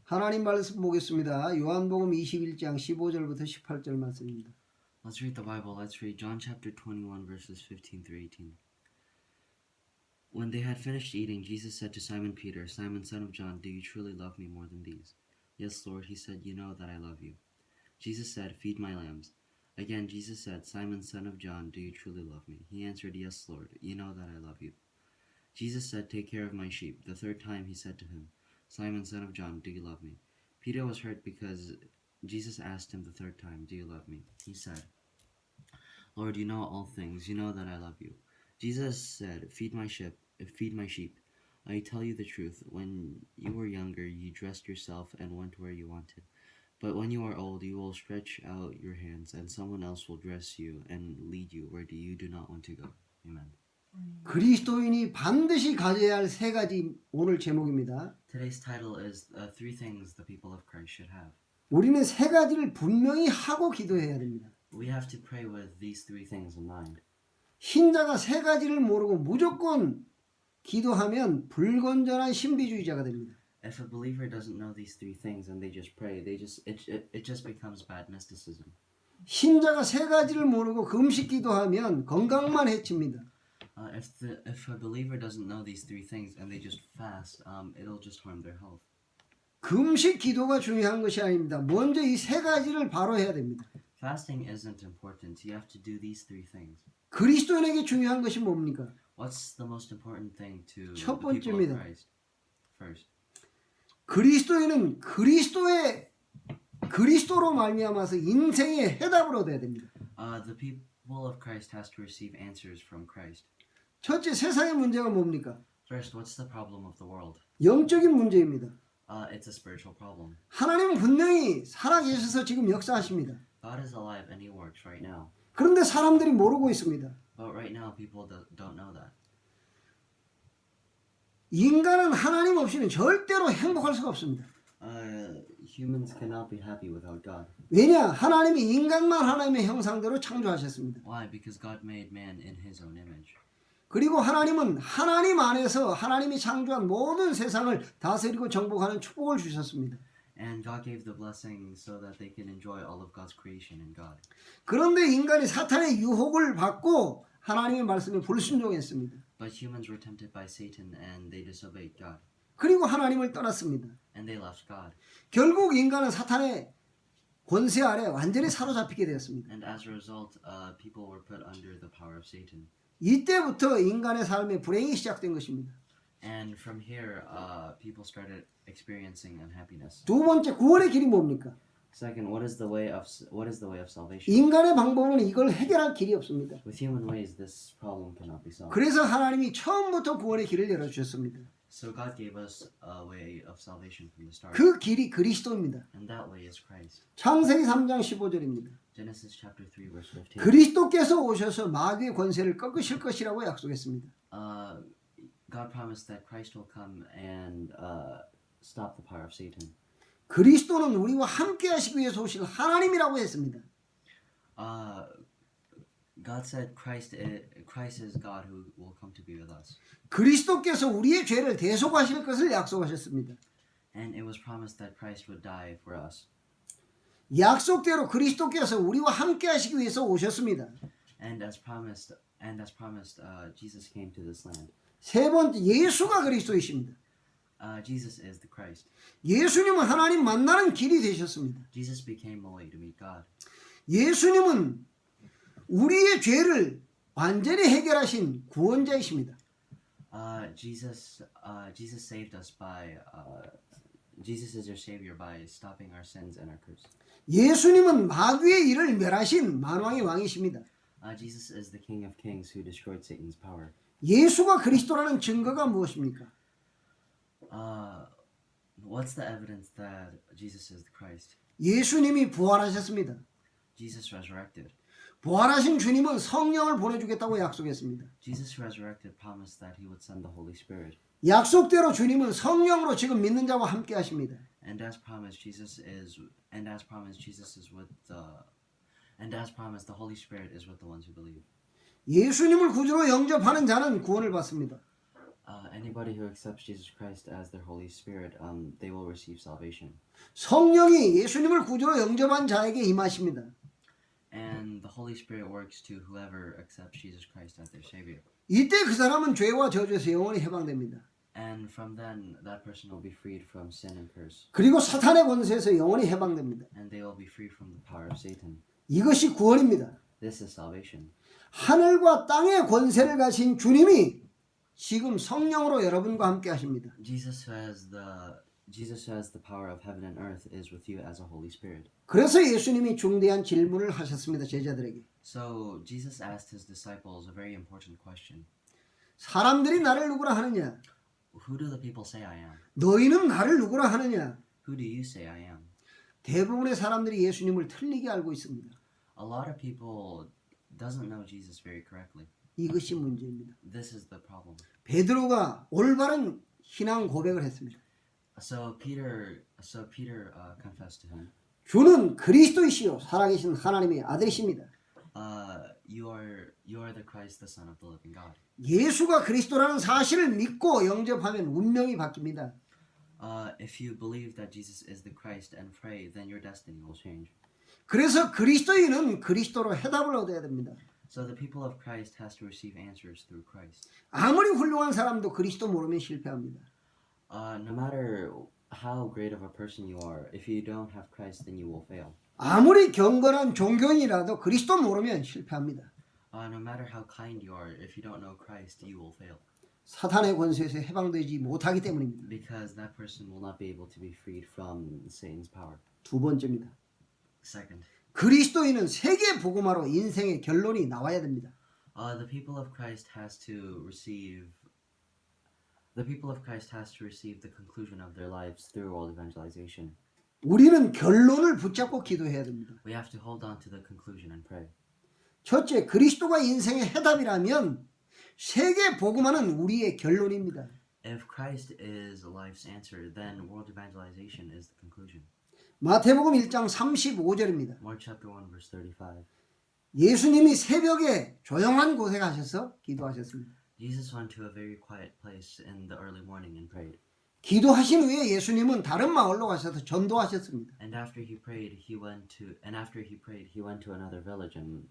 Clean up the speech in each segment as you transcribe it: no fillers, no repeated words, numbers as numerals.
하나님 말씀 보겠습니다. 요한복음 21장 15절부터 18절 말씀입니다. Let's read the Bible. Let's read John chapter 21 verses 15 through 18. When they had finished eating, Jesus said to Simon Peter, Simon, son of John, do you truly love me more than these? Yes, Lord, he said, you know that I love you. Jesus said, feed my lambs. Again, Jesus said, Simon, son of John, do you truly love me? He answered, yes, Lord, you know that I love you. Jesus said, take care of my sheep. The third time he said to him, Simon, son of John, do you love me? Peter was hurt because Jesus asked him the third time, do you love me? He said, Lord, you know all things. You know that I love you. Jesus said, feed my sheep. I tell you the truth. When you were younger, you dressed yourself and went where you wanted. But when you are old, you will stretch out your hands, and someone else will dress you and lead you where you do not want to go. Amen. 그리스도인이 반드시 가져야 할 세 가지 오늘 제목입니다. Today's title is three things the people of Christ should have. 우리는 세 가지를 분명히 하고 기도해야 됩니다. We have to pray with these three things in mind. 신자가 세 가지를 모르고 무조건 기도하면 불건전한 신비주의자가 됩니다. If a believer doesn't know these three things and they just pray, it just becomes bad mysticism. 신자가 세 가지를 모르고 금식 기도하면 건강만 해칩니다. If a believer doesn't know these three things and they just fast, it'll just harm their health. 금식 기도가 중요한 것이 아닙니다. 먼저 이 세 가지를 바로 해야 됩니다. Fasting isn't important. You have to do these three things. 그리스도인에게 중요한 것이 뭡니까? What's the most important thing to 첫 the people of 번째입니다. Christ? First, 그리스도인은 그리스도로 말미암아서 인생의 해답을 얻어야 됩니다. the people of Christ has to receive answers from Christ. 첫째, 세상의 문제가 뭡니까? First, what's the problem of the world? 영적인 문제입니다. It's a spiritual problem. 하나님은 분명히 살아계셔서 지금 역사하십니다. God is alive and He works right now. 그런데 사람들이 모르고 있습니다. But right now, people don't know that. 인간은 하나님 없이는 절대로 행복할 수가 없습니다. Humans cannot be happy without God. 왜냐? 하나님이 인간만 하나님의 형상대로 창조하셨습니다. Why? Because God made man in His own image. 그리고 하나님은 하나님 안에서 하나님이 창조한 모든 세상을 다스리고 정복하는 축복을 주셨습니다. And God gave the blessing so that they can enjoy all of God's creation in God. 그런데 인간이 사탄의 유혹을 받고 하나님의 말씀에 불순종했습니다. But humans were tempted by Satan and they disobeyed God. 그리고 하나님을 떠났습니다. And they left God. 결국 인간은 사탄의 권세 아래 완전히 사로잡히게 되었습니다. And as a result, people were put under the power of Satan. 이때부터 인간의 삶에 불행이 시작된 것입니다. And from here, people started experiencing unhappiness. 두 번째, 구원의 길이 뭡니까? Second, what is the way of salvation? 인간의 방법은 이걸 해결할 길이 없습니다. With human ways, this problem cannot be solved. 그래서 하나님이 처음부터 구원의 길을 열어주셨습니다. So God gave us a way of salvation from the start. 그 길이 그리스도입니다. And that way is Christ. 창세기 3장 15절입니다. Genesis chapter 3 verse 15. 그리스도께서 오셔서 마귀의 권세를 꺾으실 것이라고 약속했습니다. God promised that Christ will come and stop the power of Satan. 그리스도는 우리와 함께 하시기 위해서 오실 하나님이라고 했습니다. God said Christ is God who will come to be with us. 그리스도께서 우리의 죄를 대속하실 것을 약속하셨습니다. And it was promised that Christ would die for us. 약속대로 그리스도께서 우리와 함께 하시기 위해서 오셨습니다. And as promised, Jesus came to this land. 세 번째, 예수가 그리스도이십니다. Jesus is the Christ. 예수님은 하나님 만나는 길이 되셨습니다. Jesus became a way to meet God. 예수님은 우리의 죄를 완전히 해결하신 구원자이십니다. Jesus saved us by Jesus is your savior by stopping our sins and our curse. 예수님은 마귀의 일을 멸하신 만왕의 왕이십니다. Jesus is the King of Kings who destroyed Satan's power. 예수가 그리스도라는 증거가 무엇입니까? What's the evidence that Jesus is the Christ? 예수님이 부활하셨습니다. Jesus resurrected. 부활하신 주님은 성령을 보내주겠다고 약속했습니다. Jesus resurrected promised that He would send the Holy Spirit. 약속대로 주님은 성령으로 지금 믿는 자와 함께 하십니다. And as promised, the Holy Spirit is with the ones who believe. 예수님을 구주로 영접하는 자는 구원을 받습니다. Anybody who accepts Jesus Christ as their Holy Spirit, they will receive salvation. 성령이 예수님을 구주로 영접한 자에게 임하십니다. And the Holy Spirit works to whoever accepts Jesus Christ as their Savior. 이때 그 사람은 죄와 저주에서 영원히 해방됩니다. And from then, that person will be freed from sin and curse. 그리고 사탄의 권세에서 영원히 해방됩니다. And they will be freed from the power of Satan. 이것이 구원입니다. This is salvation. 하늘과 땅의 권세를 가진 주님이 지금 성령으로 여러분과 함께 하십니다. Jesus who has the power of heaven and earth is with you as a Holy Spirit. 그래서 예수님이 중대한 질문을 하셨습니다. 제자들에게. So Jesus asked his disciples a very important question. 사람들이 나를 누구라 하느냐? Who do the people say I am? 너희는 나를 누구라 하느냐? Who do you say I am? 대부분의 사람들이 예수님을 틀리게 알고 있습니다. A lot of people doesn't know Jesus very correctly. 이것이 문제입니다. This is the problem. 베드로가 올바른 신앙 고백을 했습니다. So Peter confessed to him. 주는 그리스도이시요 살아계신 하나님의 아들이십니다. You are the Christ, the Son of the living God. 예수가 그리스도라는 사실을 믿고 영접하면 운명이 바뀝니다. If you believe that Jesus is the Christ and pray, then your destiny will change. 그래서 그리스도인은 그리스도로 해답을 얻어야 됩니다. So the people of Christ has to receive answers through Christ. 아무리 훌륭한 사람도 그리스도 모르면 실패합니다. No matter how great of a person you are, if you don't have Christ, then you will fail. 아무리 경건한 종교인이라도 그리스도 모르면 실패합니다. No matter how kind you are, if you don't know Christ, you will fail. 사탄의 권세에서 해방되지 못하기 때문입니다. Because that person will not be able to be freed from Satan's power. 두 번째입니다. Second, 그리스도인은 세계 복음화로 인생의 결론이 나와야 됩니다. the people of Christ has to receive the conclusion of their lives through world evangelization. 우리는 결론을 붙잡고 기도해야 됩니다. We have to hold on to the conclusion and pray. 첫째, 그리스도가 인생의 해답이라면 세계 복음화는 우리의 결론입니다. If Christ is life's answer, then world evangelization is the conclusion. 마태복음 1장 35절입니다. Mark chapter 1 verse 35. 예수님이 새벽에 조용한 곳에 가셔서 기도하셨습니다. Jesus went to a very quiet place in the early morning and prayed. 기도하신 후에 예수님은 다른 마을로 가셔서 전도하셨습니다. And after he prayed, he went to another village and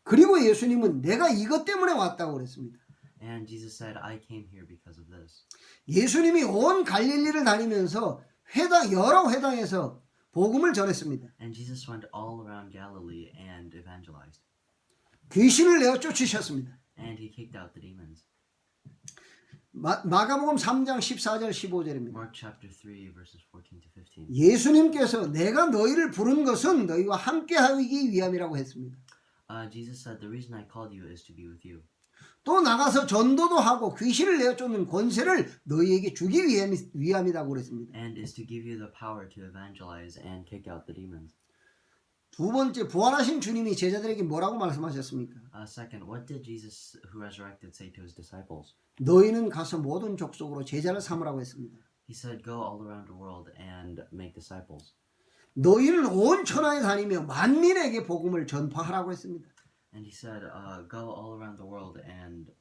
그리고 예수님은 내가 이것 때문에 왔다고 그랬습니다. And Jesus said, I came here because of this. 예수님이 온 갈릴리를 다니면서 여러 회당에서 복음을 전했습니다. And Jesus went all around Galilee and evangelized. 귀신을 내어 쫓으셨습니다. And he kicked out the demons. 마가복음 3장 14절 15절입니다. Mark chapter 3 verses 14 to 15. 예수님께서 내가 너희를 부른 것은 너희와 함께하기 위함이라고 했습니다. Jesus said, the reason I called you is to be with you. 또 나가서 전도도 하고 귀신을 내어 쫓는 권세를 너희에게 주기 위함이라고 그랬습니다. And is to give you the power to evangelize and kick out the demons. 두 번째, 부활하신 주님이 제자들에게 뭐라고 말씀하셨습니까? Second, what did Jesus who resurrected say to his disciples? 너희는 가서 모든 족속으로 제자를 삼으라고 했습니다. He said, go all around the world and make disciples. 너희는 온 천하에 다니며 만민에게 복음을 전파하라고 했습니다. And he said, go all around the world and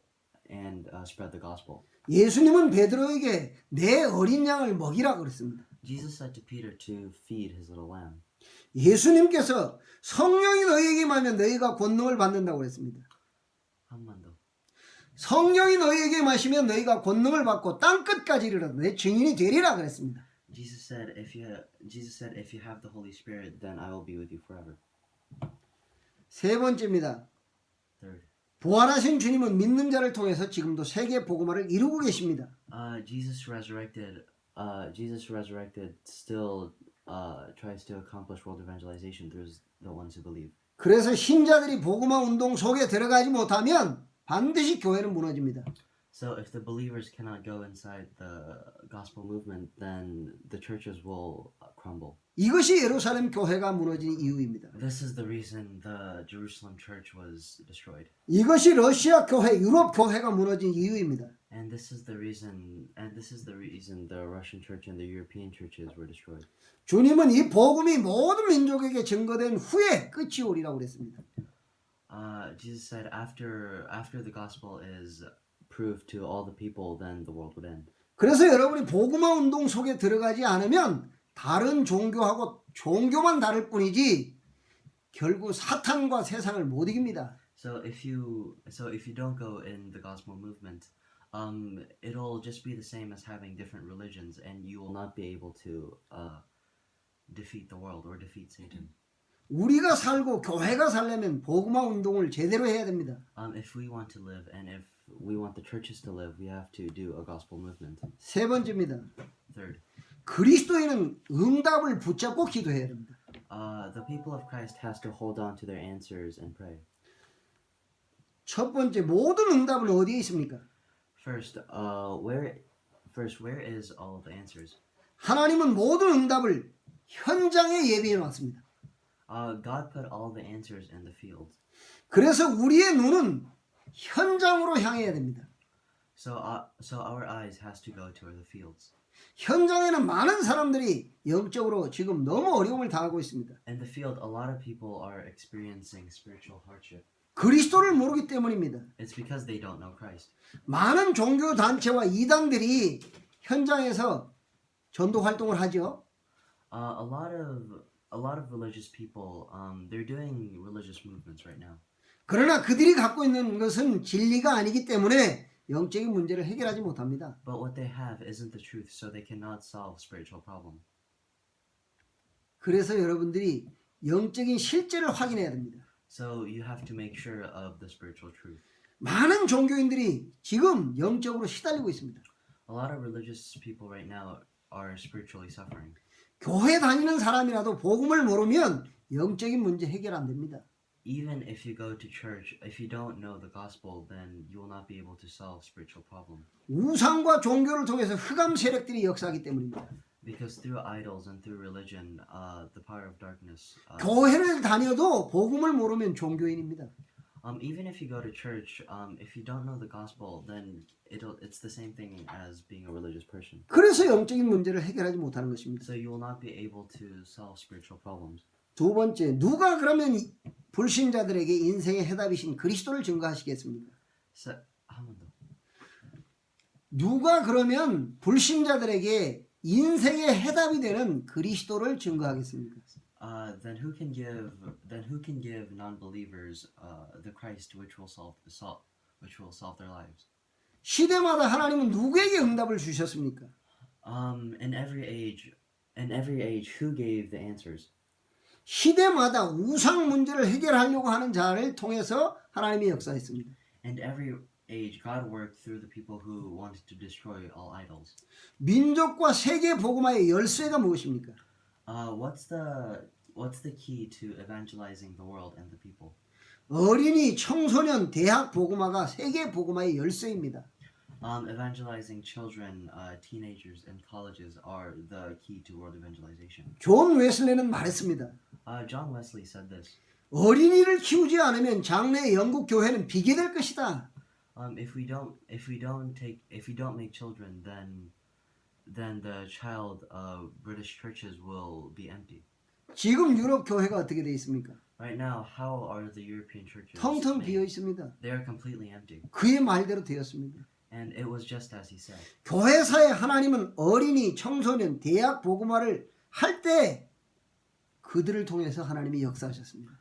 spread the gospel. 예수님은 베드로에게 내 어린 양을 먹이라고 그랬습니다. Jesus said to Peter to feed his little lamb. 예수님께서 성령이 너희에게 임하면 너희가 권능을 받는다고 그랬습니다. 한 번 더. 성령이 너희에게 마시면 너희가 권능을 받고 땅 끝까지 이르러 내 증인이 되리라 그랬습니다. Jesus said, if you have the Holy Spirit, then I will be with you forever. 세 번째입니다. Third, 부활하신 주님은 믿는 자를 통해서 지금도 세계 복음화를 이루고 계십니다. Jesus resurrected still tries to accomplish world evangelization through the ones who believe. 그래서 신자들이 복음화 운동 속에 들어가지 못하면 반드시 교회는 무너집니다. So if the believers cannot go inside the gospel movement, then the churches will crumble. 이것이 예루살렘 교회가 무너진 이유입니다. This is the reason the Jerusalem church was destroyed. 이것이 러시아 교회, 유럽 교회가 무너진 이유입니다. And this is the reason the Russian church and the European churches were destroyed. 주님은 이 복음이 모든 민족에게 증거된 후에 끝이 오리라고 그랬습니다. Jesus said after the gospel is prove to all the people, then the world would end. 그래서 여러분이 복음화 운동 속에 들어가지 않으면 다른 종교하고 종교만 다를 뿐이지 결국 사탄과 세상을 못 이깁니다. So if you don't go in the gospel movement, it'll just be the same as having different religions, and you will not be able to defeat the world or defeat Satan. 우리가 살고 교회가 살려면 복음화 운동을 제대로 해야 됩니다. If we want to live and if we want the churches to live, we have to do a gospel movement. 세 번째입니다. Third, 그리스도인은 응답을 붙잡고 기도해야 됩니다. the people of Christ has to hold on to their answers and pray. 첫 번째, 모든 응답은 어디에 있습니까? First, where is all the answers? 하나님은 모든 응답을 현장에 예비해 놨습니다. God put all the answers in the field. 그래서 우리의 눈은 현장으로 향해야 됩니다. So our eyes has to go to the fields. 현장에는 많은 사람들이 영적으로 지금 너무 어려움을 당하고 있습니다. In the field, a lot of people are experiencing spiritual hardship. 그리스도를 모르기 때문입니다. It's because they don't know Christ. 많은 종교 단체와 이단들이 현장에서 전도 활동을 하죠. A lot of religious people, they're doing religious movements right now. 그러나 그들이 갖고 있는 것은 진리가 아니기 때문에 영적인 문제를 해결하지 못합니다. But what they have isn't the truth, so they cannot solve spiritual problem. 그래서 여러분들이 영적인 실제를 확인해야 됩니다. So you have to make sure of the spiritual truth. 많은 종교인들이 지금 영적으로 시달리고 있습니다. A lot of religious people right now are spiritually suffering. 교회 다니는 사람이라도 복음을 모르면 영적인 문제 해결 안 됩니다. Even if you go to church, if you don't know the gospel, then you will not be able to solve spiritual problem. 우상과 종교를 통해서 흑암 세력들이 역사하기 때문입니다. Because through idols and through religion, the power of darkness. 교회를 다녀도 복음을 모르면 종교인입니다. Even if you go to church, if you don't know the gospel, then it's the same thing as being a religious person. 그래서 영적인 문제를 해결하지 못하는 것입니다. So you will not be able to solve spiritual problems. 두 번째, 누가 그러면 불신자들에게 인생의 해답이신 그리스도를 증거하시겠습니까? So, 한 번 더. 누가 그러면 불신자들에게 인생의 해답이 되는 그리스도를 증거하겠습니까? Then who can give non-believers the Christ which will solve their lives? 시대마다 하나님은 누구에게 응답을 주셨습니까? In every age, who gave the answers? 시대마다 우상 문제를 해결하려고 하는 자를 통해서 하나님이 역사했습니다. And every age, God worked through the people who wanted to destroy all idols. 민족과 세계 복음화의 열쇠가 무엇입니까? What's the key to evangelizing the world and the people? 어린이, 청소년, 대학 복음화가 세계 복음화의 열쇠입니다. Evangelizing children, teenagers, and colleges are the key to world evangelization. 존 웨슬레는 말했습니다. John Wesley said this. 어린이를 키우지 않으면 장래 영국 교회는 비게 될 것이다. If we don't make children, then the child British churches will be empty. 지금 유럽 교회가 어떻게 되어 있습니까? Right now, how are the European churches? 텅텅 made? 비어 있습니다. They are completely empty. 그의 말대로 되었습니다. And it was just as he said. 교회사에 하나님은 어린이, 청소년, 대학 복음화를 할 때 그들을 통해서 하나님이 역사하셨습니다.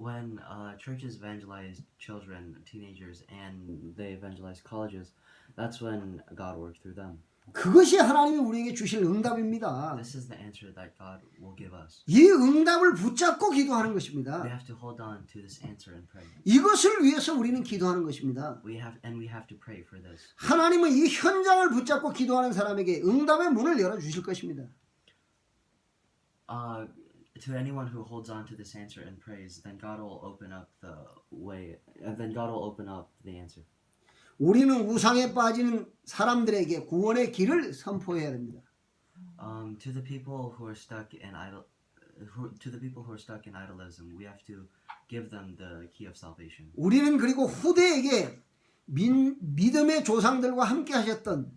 When churches evangelized children, teenagers, and they evangelized colleges, that's when God worked through them. 그것이 하나님이 우리에게 주실 응답입니다. This is the answer that God will give us. 이 응답을 붙잡고 기도하는 것입니다. We have to hold on to this answer and pray. 이것을 위해서 우리는 기도하는 것입니다. We have to pray for this. 하나님은 이 현장을 붙잡고 기도하는 사람에게 응답의 문을 열어주실 것입니다. To anyone who holds on to this answer and prays, then God will open up the way, and then God will open up the answer. 우리는 우상에 빠지는 사람들에게 구원의 길을 선포해야 됩니다. To the people who are stuck in idolism, we have to give them the key of salvation. 우리는 그리고 후대에게 믿음의 조상들과 함께 하셨던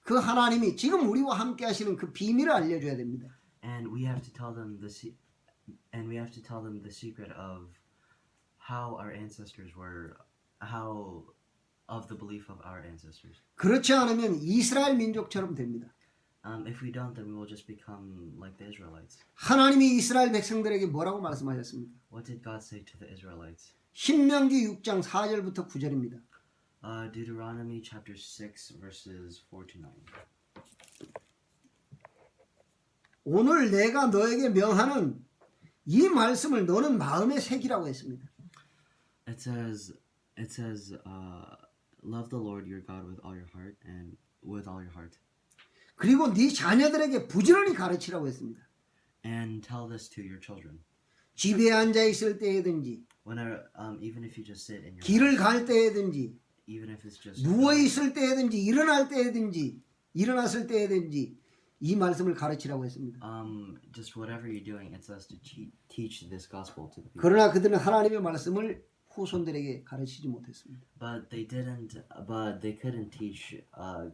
그 하나님이 지금 우리와 함께 하시는 그 비밀을 알려줘야 됩니다. And we have to tell them the secret of how our ancestors were, how of the belief of our ancestors. 그렇지 않으면 이스라엘 민족처럼 됩니다. If we don't, then we will just become like the Israelites. 하나님이 이스라엘 백성들에게 뭐라고 말씀하셨습니까? What did God say to the Israelites? 신명기 6장 4절부터 9절입니다. Deuteronomy chapter 6 verses 4 to 9. 오늘 내가 너에게 명하는 이 말씀을 너는 마음에 새기라고 했습니다. It says, love the Lord your God with all your heart and with all your heart. 그리고 네 자녀들에게 부지런히 가르치라고 했습니다. And tell this to your children. 집에 앉아 있을 때에든지, Whenever, even if you just sit in your 길을 house, 갈 때에든지, even if it's just 누워 있을 때에든지, 일어날 때에든지, 일어났을 때에든지 이 말씀을 가르치라고 했습니다. just whatever you're doing, it says to teach this gospel to the people. 그러나 그들은 하나님의 말씀을 후손들에게 가르치지 못했습니다. But they couldn't teach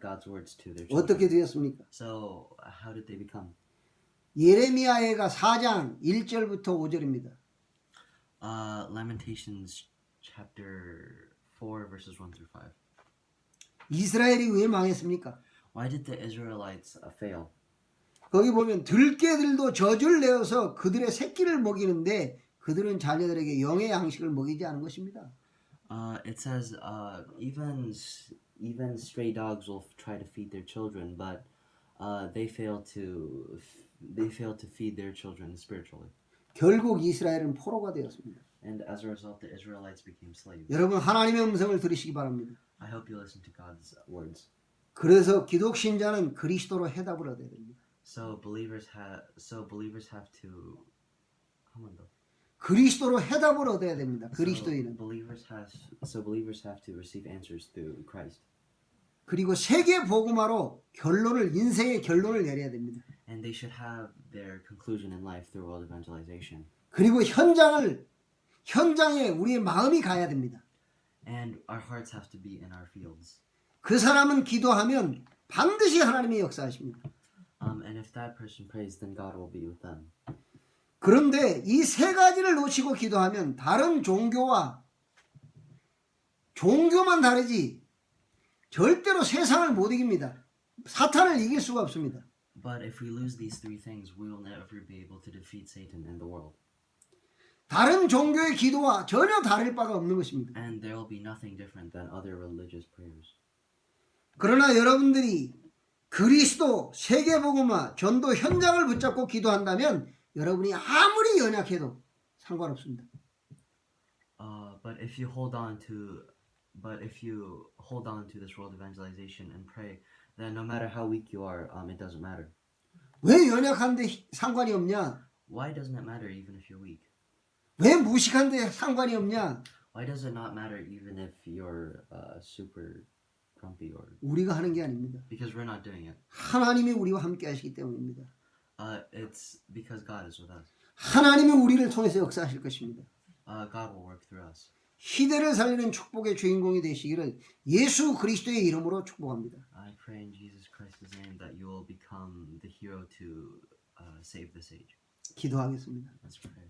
God's words to their children. 어떻게 되었습니까? So how did they become? 예레미야해가 4장 1절부터 5절입니다. Lamentations chapter 4 verses 1 through 5. 이스라엘이 왜 망했습니까? Why did the Israelites fail? 거기 보면 들깨들도 젖을 내어서 그들의 새끼를 먹이는데 그들은 자녀들에게 영의 양식을 먹이지 않은 것입니다. It says even stray dogs will try to feed their children, but they fail to feed their children spiritually. 결국 이스라엘은 포로가 되었습니다. And as a result, the Israelites became slaves. 여러분 하나님의 음성을 들으시기 바랍니다. I hope you listen to God's words. 그래서 기독 신자는 그리스도로 해답을 얻어야 됩니다. So believers have to 한 번 더. 그리스도로 해답을 얻어야 됩니다. 그리스도인은. So believers have to receive answers through Christ. 그리고 세계 복음화로 인생의 결론을 내려야 됩니다. And they should have their conclusion in life through world evangelization. 그리고 현장에 우리의 마음이 가야 됩니다. And our hearts have to be in our fields. 그 사람은 기도하면 반드시 하나님이 역사하십니다. And if that person prays, then God will be with them. 그런데 이 세 가지를 놓치고 기도하면 다른 종교만 다르지 절대로 세상을 못 이깁니다. 사탄을 이길 수가 없습니다. But if we lose these three things, we will never be able to defeat Satan and the world. 다른 종교의 기도와 전혀 다를 바가 없는 것입니다. And there will be nothing different than other religious prayers. 그러나 여러분들이 그리스도 세계복음화 전도 현장을 붙잡고 기도한다면 여러분이 아무리 연약해도 상관없습니다. But if you hold on to this world evangelization and pray, then no matter how weak you are, it doesn't matter. 왜 연약한데 상관이 없냐? Why doesn't it matter even if you're weak? 왜 무식한데 상관이 없냐? Why does it not matter even if you're super grumpy or? 우리가 하는 게 아닙니다. Because we're not doing it. 하나님이 우리와 함께 하시기 때문입니다. It's because God is with us. 하나님이 우리를 통해서 역사하실 것입니다. God will work through us. 시대를 살리는 축복의 주인공이 되시기를 예수 그리스도의 이름으로 축복합니다. I pray in Jesus Christ's name that you will become the hero to save this age. 기도하겠습니다. Let's pray.